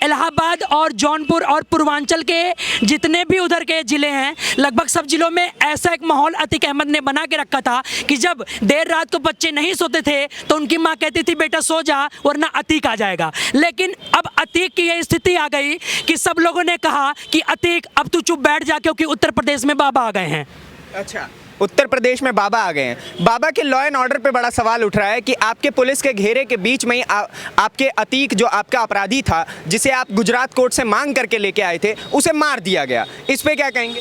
इलाहाबाद और जौनपुर और पूर्वांचल के जितने भी उधर के ज़िले हैं, लगभग सब ज़िलों में ऐसा एक माहौल अतीक अहमद ने बना के रखा था कि जब देर रात को बच्चे नहीं सोते थे तो उनकी माँ कहती थी बेटा सो जा वरना अतीक आ जाएगा। लेकिन अब अतीक की ये स्थिति आ गई कि सब लोगों ने कहा कि अतीक अब तू चुप बैठ जा, क्योंकि उत्तर प्रदेश में बाबा आ गए हैं। अच्छा, उत्तर प्रदेश में बाबा आ गए हैं। बाबा के लॉ एंड ऑर्डर पे बड़ा सवाल उठ रहा है कि आपके पुलिस के घेरे के बीच में ही आपके अतीक जो आपका अपराधी था, जिसे आप गुजरात कोर्ट से मांग करके लेके आए थे, उसे मार दिया गया। इस पे क्या कहेंगे?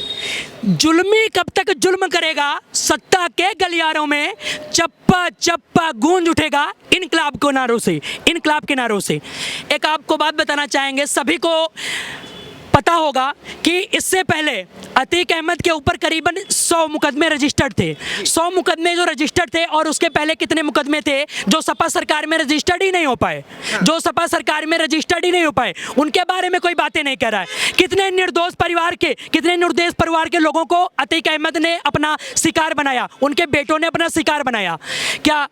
जुल्मी कब तक जुल्म करेगा? सत्ता के गलियारों में चप्पा चप्पा गूंज उठेगा इनकलाब के नारों से, इनकलाब के नारों से। एक आपको बात बताना चाहेंगे, सभी को पता होगा कि इससे पहले अतीक अहमद के ऊपर करीबन 100 मुकदमे रजिस्टर्ड थे। 100 मुकदमे जो रजिस्टर्ड थे, और उसके पहले कितने मुकदमे थे जो सपा सरकार में रजिस्टर्ड ही नहीं हो पाए, जो सपा सरकार में रजिस्टर्ड ही नहीं हो पाए, उनके बारे में कोई बातें नहीं कर रहा है। कितने निर्दोष परिवार के लोगों को अतीक अहमद ने अपना शिकार बनाया, उनके बेटों ने अपना शिकार बनाया। क्या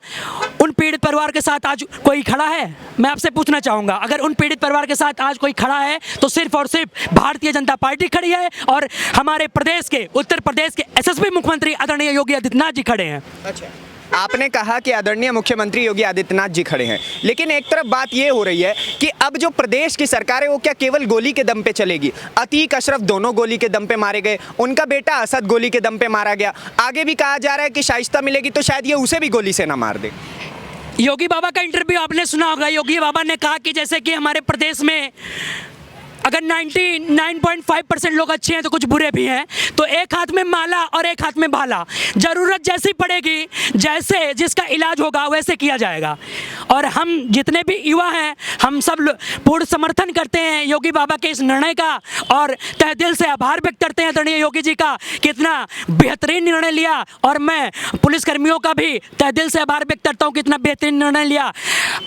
उन पीड़ित परिवार के साथ आज कोई खड़ा है? मैं आपसे पूछना चाहूँगा, अगर उन पीड़ित परिवार के साथ आज कोई खड़ा है तो सिर्फ और सिर्फ भारतीय जनता पार्टी खड़ी है और हमारे प्रदेश के, उत्तर प्रदेश के एसएसपी मुख्यमंत्री आदरणीय योगी आदित्यनाथ जी खड़े हैं। अच्छा, आपने कहा कि आदरणीय मुख्यमंत्री योगी आदित्यनाथ जी खड़े हैं, लेकिन एक तरफ बात ये हो रही है कि अब जो प्रदेश की सरकार है वो क्या केवल गोली के दम पे चलेगी? अतीक अशरफ दोनों गोली के दम पे मारे गए, उनका बेटा असद गोली के दम पे मारा गया। आगे भी कहा जा रहा है कि शाइस्ता मिलेगी तो शायद ये उसे भी गोली से ना मार दे। योगी बाबा का इंटरव्यू आपने सुना होगा। योगी बाबा ने कहा कि जैसे कि हमारे प्रदेश में अगर 99.5% लोग अच्छे हैं तो कुछ बुरे भी हैं, तो एक हाथ में माला और एक हाथ में भाला, ज़रूरत जैसी पड़ेगी, जैसे जिसका इलाज होगा वैसे किया जाएगा। और हम जितने भी युवा हैं, हम सब पूर्ण समर्थन करते हैं योगी बाबा के इस निर्णय का, और तहे दिल से आभार व्यक्त करते हैं आदरणीय योगी जी का कि इतना बेहतरीन निर्णय लिया। और मैं पुलिसकर्मियों का भी तहे दिल से आभार व्यक्त करता हूँ कि इतना बेहतरीन निर्णय लिया।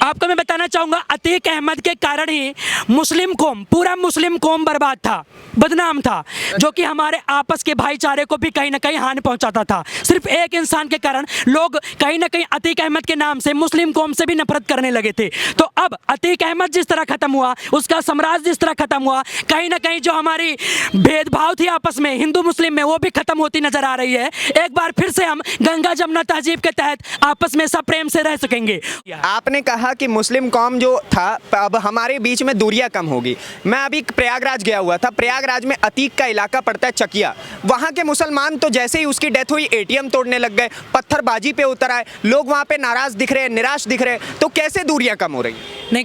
आपको मैं बताना चाहूँगा, अतीक अहमद के कारण ही मुस्लिम कौम, पूरा मुस्लिम कौम बर्बाद था, बदनाम था, जो कि हमारे आपस के भाईचारे को भी कहीं ना कहीं हानि पहुंचाता था। सिर्फ एक इंसान के कारण लोग कहीं ना कहीं अतीक अहमद के नाम से मुस्लिम कौम से भी नफरत करने लगे थे। तो अब अतीक अहमद जिस तरह खत्म हुआ, उसका साम्राज्य जिस तरह खत्म हुआ, कहीं ना कहीं जो हमारी भेदभाव थी आपस में हिंदू मुस्लिम में, वो भी खत्म होती नजर आ रही है। एक बार फिर से हम गंगा जमुना तहजीब के तहत आपस में सब प्रेम से रह सकेंगे। आपने कहा कि मुस्लिम कौम जो था, अब हमारे बीच में दूरियां कम होगी। मैं अभी प्रयागराज गया हुआ था। प्रयागराज में अतीक का इलाका पड़ता है चकिया। वहाँ के मुसलमान तो जैसे ही उसकी डेथ हुई एटीएम तोड़ने लग गए, पत्थरबाजी पे उतर आए। लोग वहाँ पे नाराज दिख रहे हैं, निराश दिख रहे हैं। तो कैसे दूरियां कम हो रही हैं? नहीं,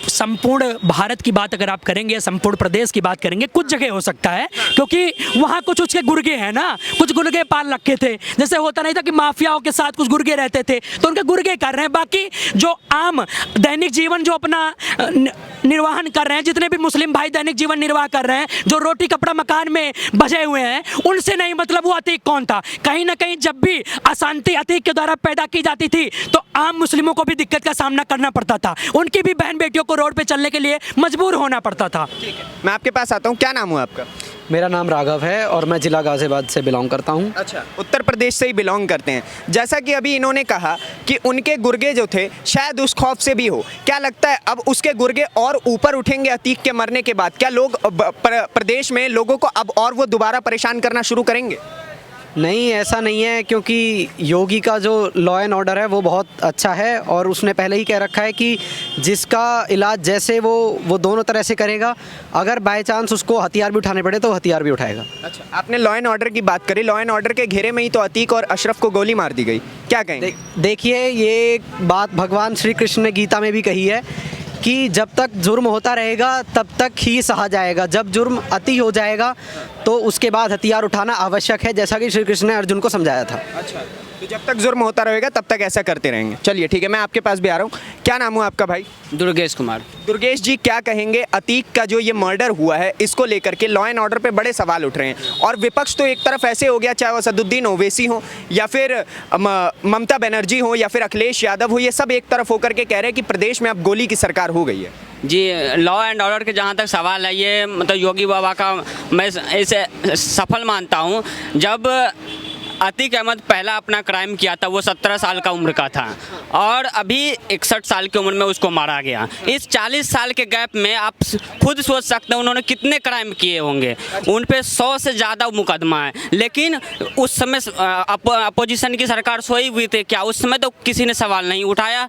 संपूर्ण भारत की बात अगर आप करेंगे, संपूर्ण प्रदेश की बात करेंगे, कुछ जगह हो सकता है, क्योंकि वहाँ कुछ उसके गुर्गे हैं ना, कुछ गुर्गे पाल रखे थे। जैसे होता नहीं था कि माफियाओं के साथ कुछ गुर्गे रहते थे, तो उनके गुर्गे कर रहे हैं। बाकी जो आम दैनिक जीवन जो अपना निर्वाहन कर रहे हैं, जितने भी मुस्लिम भाई दैनिक जीवन निर्वाह कर रहे हैं, जो रोटी कपड़ा मकान में बजे हुए हैं, उनसे नहीं मतलब वो अतीक कौन था? कहीं ना कहीं जब भी अशांति अतीक के द्वारा पैदा की जाती थी तो आम मुस्लिमों को भी दिक्कत का सामना करना पड़ता था, उनकी भी बहन बेटियों को रोड पे चलने के लिए मजबूर होना पड़ता था। ठीक है, मैं आपके पास आता हूँ। क्या नाम हुआ आपका? मेरा नाम राघव है और मैं ज़िला गाज़ियाबाद से बिलोंग करता हूँ। अच्छा, उत्तर प्रदेश से ही बिलोंग करते हैं। जैसा कि अभी इन्होंने कहा कि उनके गुर्गे जो थे शायद उस खौफ से भी हो, क्या लगता है अब उसके गुर्गे और ऊपर उठेंगे अतीक के मरने के बाद? क्या लोग प्रदेश में लोगों को अब और वो दोबारा परेशान करना शुरू करेंगे? नहीं, ऐसा नहीं है, क्योंकि योगी का जो लॉ एंड ऑर्डर है वो बहुत अच्छा है और उसने पहले ही कह रखा है कि जिसका इलाज जैसे वो दोनों तरह से करेगा। अगर बाय चांस उसको हथियार भी उठाने पड़े तो हथियार भी उठाएगा। अच्छा, आपने लॉ एंड ऑर्डर की बात करी। लॉ एंड ऑर्डर के घेरे में ही तो अतीक और अशरफ को गोली मार दी गई, क्या कहेंगे? देखिए, ये बात भगवान श्री कृष्ण ने गीता में भी कही है कि जब तक जुर्म होता रहेगा तब तक ही सहा जाएगा, जब जुर्म अति हो जाएगा तो उसके बाद हथियार उठाना आवश्यक है, जैसा कि श्री कृष्ण ने अर्जुन को समझाया था। अच्छा, तो जब तक जुर्म होता रहेगा तब तक ऐसा करते रहेंगे। चलिए ठीक है, मैं आपके पास भी आ रहा हूँ। क्या नाम हुआ आपका भाई? दुर्गेश कुमार। दुर्गेश जी, क्या कहेंगे अतीक का जो ये मर्डर हुआ है, इसको लेकर के लॉ एंड ऑर्डर पे बड़े सवाल उठ रहे हैं, और विपक्ष तो एक तरफ ऐसे हो गया, चाहे वो असदुद्दीन ओवैसी हो या फिर ममता बनर्जी हो या फिर अखिलेश यादव हो, ये सब एक तरफ होकर के कह रहे हैं कि प्रदेश में अब गोली की सरकार हो गई है। जी, लॉ एंड ऑर्डर के जहाँ तक सवाल है, ये मतलब योगी बाबा का मैं इसे सफल मानता हूँ। जब अतीक अहमद पहला अपना क्राइम किया था, वो 17 साल का उम्र का था और अभी 61 साल की उम्र में उसको मारा गया। इस 40 साल के गैप में आप खुद सोच सकते हैं उन्होंने कितने क्राइम किए होंगे। उन पे 100 से ज़्यादा मुकदमा है, लेकिन उस समय अपोजिशन की सरकार सोई हुई थी क्या? उस समय तो किसी ने सवाल नहीं उठाया।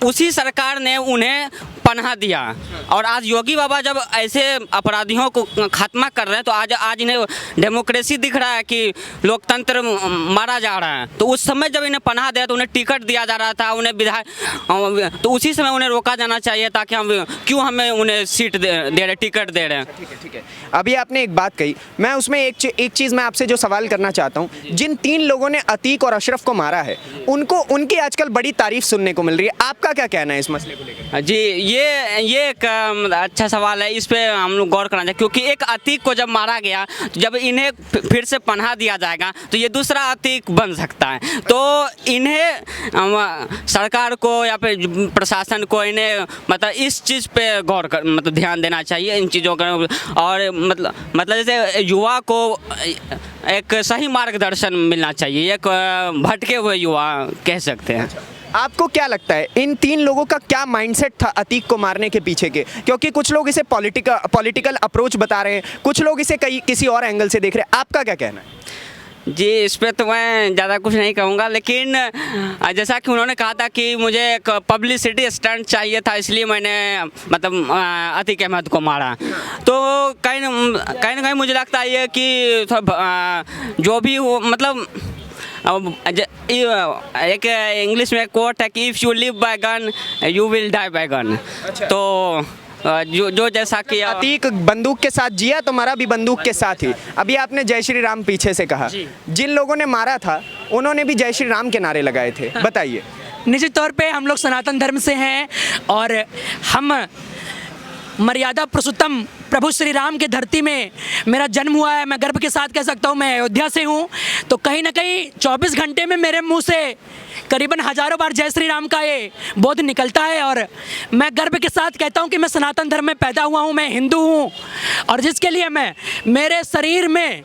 उसी सरकार ने उन्हें पनाह दिया और आज योगी बाबा जब ऐसे अपराधियों को खात्मा कर रहे हैं तो आज इन्हें डेमोक्रेसी दिख रहा है कि लोकतंत्र मारा जा रहा है। तो उस समय जब इन्हें पनाह दिया तो उन्हें टिकट दिया जा रहा था, उन्हें विधायक, तो उसी समय उन्हें रोका जाना चाहिए ताकि हम क्यों हमें उन्हें सीट दे रहे, टिकट दे रहे हैं। ठीक है। अभी आपने एक बात कही, मैं उसमें एक चीज़ मैं आपसे जो सवाल करना चाहता हूँ, जिन 3 लोगों ने अतीक और अशरफ को मारा है उनकी आजकल बड़ी तारीफ सुनने को मिल रही है, आपका क्या कहना है इस मसले को लेकर? जी, ये एक अच्छा सवाल है, इस पे हम लोग गौर करना चाहिए क्योंकि एक अतीक को जब मारा गया, जब इन्हें फिर से पनाह दिया जाएगा तो ये दूसरा अतीक बन सकता है। तो इन्हें सरकार को या फिर प्रशासन को इन्हें मतलब इस चीज़ पे गौर कर मतलब ध्यान देना चाहिए इन चीज़ों का, और मतलब जैसे युवा को एक सही मार्गदर्शन मिलना चाहिए, एक भटके हुए युवा कह सकते हैं। आपको क्या लगता है इन 3 लोगों का क्या माइंडसेट था अतीक को मारने के पीछे के? क्योंकि कुछ लोग इसे पॉलिटिकल अप्रोच बता रहे हैं, कुछ लोग इसे किसी और एंगल से देख रहे हैं, आपका क्या कहना है? जी, इस पे तो मैं ज़्यादा कुछ नहीं कहूँगा, लेकिन जैसा कि उन्होंने कहा था कि मुझे एक पब्लिसिटी स्टंट चाहिए था, इसलिए मैंने मतलब अतीक अहमद को मारा। तो कहीं ना कहीं मुझे लगता है ये कि जो भी हो मतलब एक इंग्लिश में कोट है कि if you live by gun you will die by gun. तो जो जैसा कि अतीक बंदूक के साथ जिया तो मरा भी बंदूक के साथ ही। अभी आपने जय श्री राम पीछे से कहा, जिन लोगों ने मारा था उन्होंने भी जय श्री राम के नारे लगाए थे, बताइए। निश्चित तौर पे हम लोग सनातन धर्म से हैं और हम मर्यादा पुरुषोत्तम प्रभु श्री राम के धरती में मेरा जन्म हुआ है। मैं गर्व के साथ कह सकता हूँ मैं अयोध्या से हूँ, तो कहीं ना कहीं 24 घंटे में मेरे मुंह से करीबन हज़ारों बार जय श्री राम का ये बोध निकलता है और मैं गर्व के साथ कहता हूँ कि मैं सनातन धर्म में पैदा हुआ हूँ, मैं हिंदू हूँ और जिसके लिए मैं मेरे शरीर में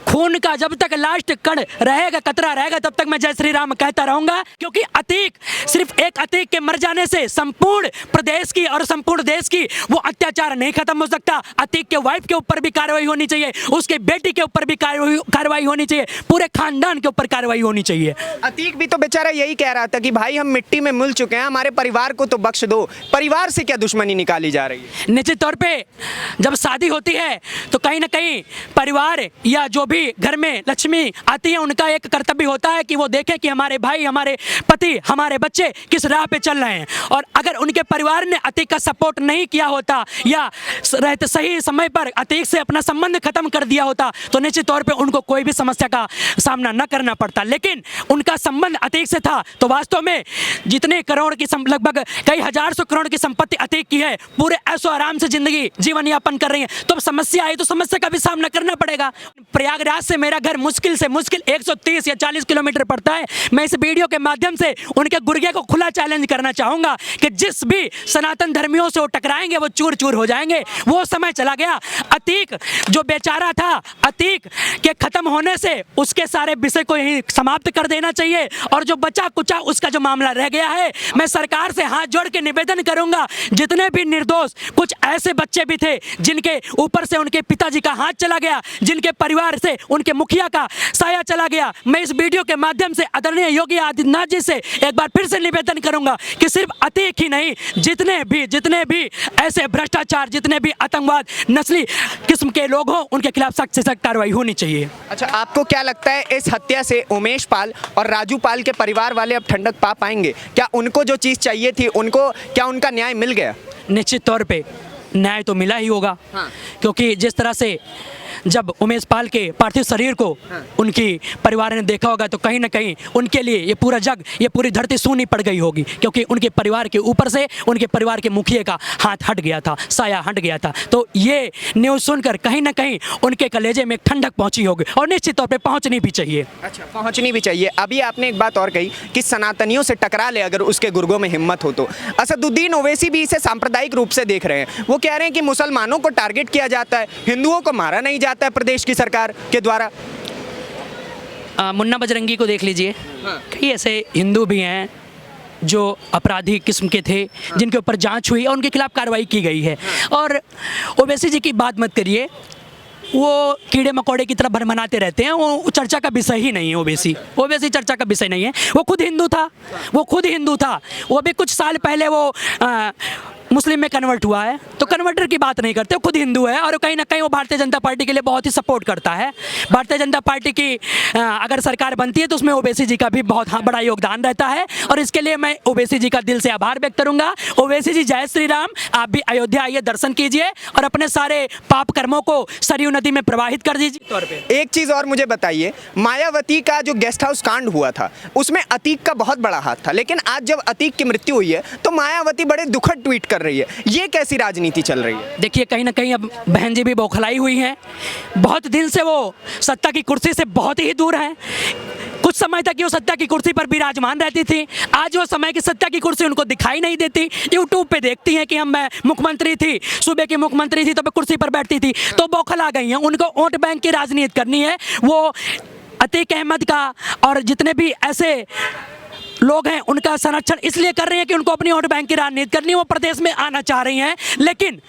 खून का जब तक लास्ट कण रहेगा, कतरा रहेगा, तब तक मैं जय श्री राम कहता रहूँगा। क्योंकि अतीक, सिर्फ एक अतीक के मर जाने से संपूर्ण प्रदेश की और संपूर्ण देश की वो अत्याचार नहीं खत्म हो सकता। अतीक के वाइफ के ऊपर भी कार्रवाई होनी चाहिए, उसके बेटी के ऊपर भी कार्रवाई होनी चाहिए, पूरे खानदान के ऊपर कार्रवाई होनी चाहिए। अतीक भी तो बेचारा यही कह रहा था कि भाई हम मिट्टी में मिल चुके हैं, हमारे परिवार को तो बख्श दो। परिवार से क्या दुश्मनी निकाली जा रही है? निश्चित तौर पे जब शादी होती है तो कहीं ना कहीं परिवार या जो भी घर में लक्ष्मी आती है उनका एक कर्तव्य होता है कि वो देखे कि हमारे भाई, हमारे पति, हमारे बच्चे किस राह पे चल रहे हैं। और अगर उनके परिवार ने अतीक का सपोर्ट नहीं किया होता या रहते सही समय पर अतीक से अपना संबंध खत्म कर दिया होता तो निश्चित तौर पे उनको कोई भी समस्या का सामना न करना पड़ता। लेकिन उनका संबंध अतीक से था तो वास्तव में जितने करोड़ की लगभग कई हजार सौ करोड़ की संपत्ति अतीक की है, पूरे ऐसो आराम से जिंदगी जीवन यापन कर रही है। तो अब समस्या आई तो समस्या का भी सामना करना पड़ेगा। प्रयागराज से मेरा घर मुश्किल से मुश्किल 130 या 40 किलोमीटर पड़ता है। मैं इस वीडियो के माध्यम से उनके गुर्गे को खुला चैलेंज करना चाहूंगा कि जिस भी सनातन धर्मियों से वो टकराएंगे वो चूर चूर हो जाएंगे। वो समय चला गया। अतीक जो बेचारा था, अतीक के खत्म होने से उसके सारे विषय को यही समाप्त कर देना चाहिए और जो बचा कुचा उसका जो मामला रह गया है, मैं सरकार से हाथ जोड़ के निवेदन करूंगा, जितने भी निर्दोष कुछ ऐसे बच्चे भी थे जिनके ऊपर से उनके पिताजी का हाथ चला गया, जिनके परिवार से उनके मुखिया का साया चला गया, मैं इस वीडियो के माध्यम से आदरणीय योगी आदित्यनाथ जी से एक बार फिर से निवेदन करूंगा कि सिर्फ अतीक ही नहीं, जितने भी ऐसे भ्रष्टाचार, जितने भी आतंकवाद, नस्ली किस्म के लोग हों, उनके खिलाफ सख्त से सख्त कार्रवाई होनी चाहिए। अच्छा, आपको क्या लगता है इस हत्या से उमेश पाल और राजू पाल के परिवार वाले अब ठंडक पा पाएंगे? क्या उनको जो चीज़ चाहिए थी उनको क्या उनका न्याय मिल गया? निश्चित तौर पे न्याय तो मिला ही होगा। क्योंकि जिस तरह से जब उमेश पाल के पार्थिव शरीर को उनकी परिवार ने देखा होगा तो कहीं ना कहीं उनके लिए ये पूरा जग, ये पूरी धरती सूनी पड़ गई होगी, क्योंकि उनके परिवार के ऊपर से उनके परिवार के मुखिया का हाथ हट गया था, साया हट गया था। तो ये न्यूज़ सुनकर कहीं ना कहीं उनके कलेजे में एक ठंडक पहुंची होगी और निश्चित तौर पर पहुँचनी भी चाहिए। अच्छा, पहुँचनी भी चाहिए। अभी आपने एक बात और कही कि सनातनियों से टकरा ले अगर उसके गुर्गों में हिम्मत हो तो। असदुद्दीन ओवैसी भी इसे सांप्रदायिक रूप से देख रहे हैं। वो कह रहे हैं कि मुसलमानों को टारगेट किया जाता है, हिंदुओं को मारा नहीं जाता है प्रदेश की सरकार के द्वारा। मुन्ना बजरंगी को देख लीजिए, कई ऐसे हिंदू भी हैं जो अपराधी किस्म के थे, जिनके ऊपर जांच हुई और उनके खिलाफ कार्रवाई की गई है। और ओवैसी जी की बात मत करिए, वो कीड़े मकोड़े की तरह भरमनाते रहते हैं, वो चर्चा का विषय ही नहीं है। ओवैसी चर्चा का विषय नहीं है। वो खुद हिंदू था, वो भी कुछ साल पहले वो मुस्लिम में कन्वर्ट हुआ है, तो कन्वर्टर की बात नहीं करते, वो खुद हिंदू है और कहीं ना कहीं वो भारतीय जनता पार्टी के लिए बहुत ही सपोर्ट करता है। भारतीय जनता पार्टी की अगर सरकार बनती है तो उसमें ओवैसी जी का भी बहुत बड़ा योगदान रहता है और इसके लिए मैं ओवैसी जी का दिल से आभार व्यक्त करूंगा। ओवैसी जी जय श्री राम, आप भी अयोध्या आइए, दर्शन कीजिए और अपने सारे पाप कर्मों को सरयू नदी में प्रवाहित कर दीजिए। तौर पे एक चीज और मुझे बताइए, मायावती का जो गेस्ट हाउस कांड हुआ था उसमें अतीक का बहुत बड़ा हाथ था, लेकिन आज जब अतीक की मृत्यु हुई है तो मायावती बड़े दुखद ट्वीट कर रही है। ये कैसी राजनीति चल रही है? देखिए, कहीं ना कहीं अब बहन जी भी बौखलाई हुई हैं। बहुत दिन से वो सत्ता की कुर्सी से बहुत ही दूर हैं। कुछ समय तक वो सत्ता की कुर्सी पर विराजमान रहती थी, आज वो समय की सत्ता की कुर्सी उनको दिखाई नहीं देती। यूट्यूब पे देखती हैं कि हम मैं मुख्यमंत्री थी, सूबे की मुख्यमंत्री थी, तो मैं कुर्सी पर बैठती थी, तो बौखला गई हैं। उनको वोट बैंक की राजनीति करनी है। वो अतीक अहमद का और जितने भी ऐसे लोग हैं उनका संरक्षण इसलिए कर रही हैं कि उनको अपनी वोट बैंक की राजनीति करनी है। वो प्रदेश में आना चाह रही हैं, लेकिन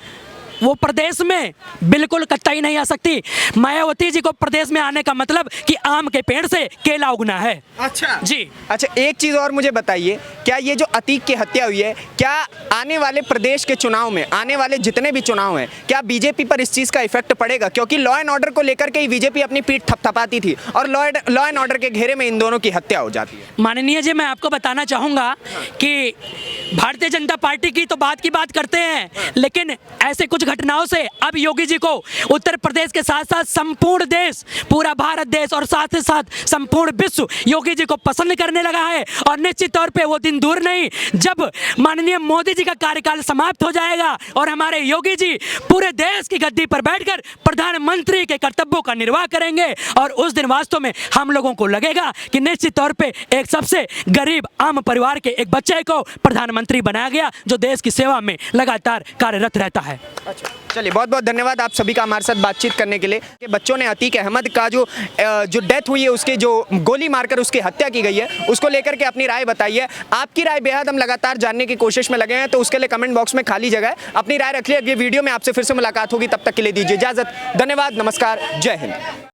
वो प्रदेश में बिल्कुल कतई नहीं आ सकती। मायावती जी को प्रदेश में आने का मतलब कि आम के पेड़ से केला उगना है। अच्छा जी। अच्छा, एक चीज और मुझे बताइए, क्या ये जो अतीक की हत्या हुई है, क्या आने वाले प्रदेश के चुनाव में, आने वाले जितने भी चुनाव हैं, क्या बीजेपी पर इस चीज का इफेक्ट पड़ेगा? क्योंकि लॉ एंड ऑर्डर को लेकर के ही बीजेपी अपनी पीठ थपथपाती थी और लॉ एंड ऑर्डर के घेरे में इन दोनों की हत्या हो जाती है। माननीय जी, मैं आपको बताना चाहूँगा कि भारतीय जनता पार्टी की तो बात करते हैं, लेकिन ऐसे कुछ घटनाओं से अब योगी जी को उत्तर प्रदेश के साथ साथ संपूर्ण देश, पूरा भारत देश और साथ ही साथ संपूर्ण विश्व योगी जी को पसंद करने लगा है। और निश्चित तौर पे वो दिन दूर नहीं जब माननीय मोदी जी का कार्यकाल समाप्त हो जाएगा और हमारे योगी जी पूरे देश की गद्दी पर बैठकर प्रधानमंत्री के कर्तव्यों का निर्वाह करेंगे। और उस दिन वास्तव में हम लोगों को लगेगा कि निश्चित तौर पे एक सबसे गरीब आम परिवार के एक बच्चे को प्रधानमंत्री बनाया गया, जो देश की सेवा में लगातार कार्यरत रहता है। चलिए, बहुत बहुत धन्यवाद आप सभी का हमारे साथ बातचीत करने के लिए। कि बच्चों ने अतीक अहमद का जो डेथ हुई है, उसकी जो गोली मारकर उसकी हत्या की गई है, उसको लेकर के अपनी राय बताई है। आपकी राय बेहद हम लगातार जानने की कोशिश में लगे हैं, तो उसके लिए कमेंट बॉक्स में खाली जगह है, अपनी राय रख लिया। अगली वीडियो में आपसे फिर से मुलाकात होगी, तब तक के लिए दीजिए इजाजत। धन्यवाद, नमस्कार, जय हिंद।